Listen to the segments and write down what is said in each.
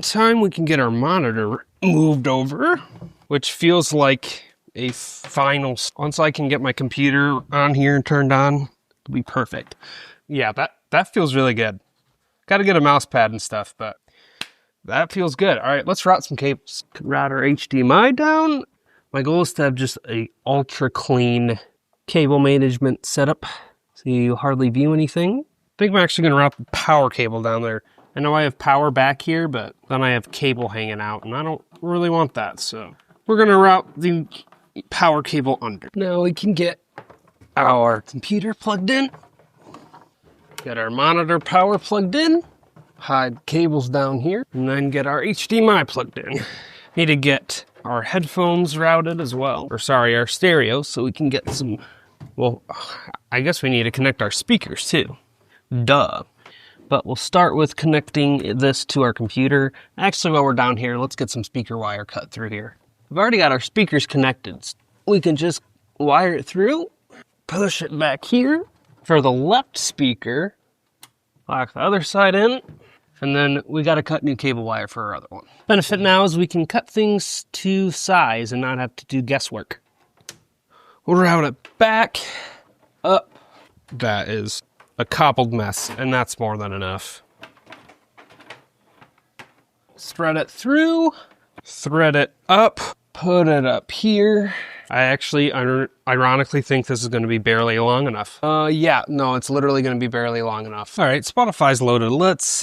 Time we can get our monitor moved over, which feels like a final. Once I can get my computer on here and turned on, it'll be perfect. Yeah, that feels really good. Got to get a mouse pad and stuff, but that feels good. All right, let's route some cables. Route our HDMI down. My goal is to have just a ultra clean cable management setup so you hardly view anything. I think I'm actually going to route the power cable down there. I know I have power back here, but then I have cable hanging out, and I don't really want that, so we're going to route the power cable under. Now we can get our computer plugged in. Get our monitor power plugged in. Hide cables down here, and then get our HDMI plugged in. Need to get our headphones routed as well, or sorry, our stereo, so we can get some, well, I guess we need to connect our speakers too. Duh. But we'll start with connecting this to our computer. Actually, while we're down here, let's get some speaker wire cut through here. We've already got our speakers connected. We can just wire it through, push it back here. For the left speaker, lock the other side in, and then we got to cut new cable wire for our other one. Benefit now is we can cut things to size and not have to do guesswork. We'll route it back, up. That is a cobbled mess, and that's more than enough. Thread it through, thread it up, put it up here. I actually ironically think this is going to be barely long enough. Yeah, no, it's literally going to be barely long enough. All right, Spotify's loaded. Let's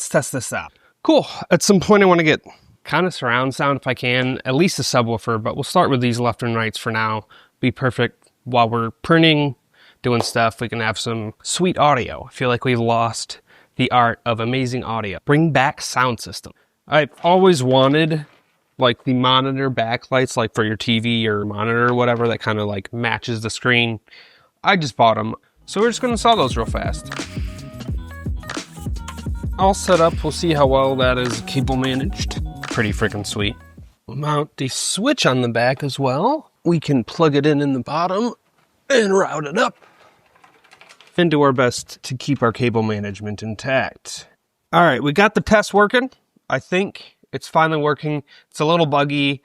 test this out. Cool. At some point I want to get kind of surround sound if I can, at least a subwoofer, but we'll start with these left and rights for now. Be perfect while we're printing, doing stuff. We can have some sweet audio. I feel like we've lost the art of amazing audio. Bring back sound system. I've always wanted like the monitor backlights, like for your TV or monitor or whatever, that kind of like matches the screen. I just bought them, so we're just gonna install those real fast. All set up, we'll see how well that is cable managed. Pretty freaking sweet. We'll mount the switch on the back as well. We can plug it in the bottom and route it up. And do our best to keep our cable management intact. All right, we got the test working, I think. It's finally working. It's a little buggy.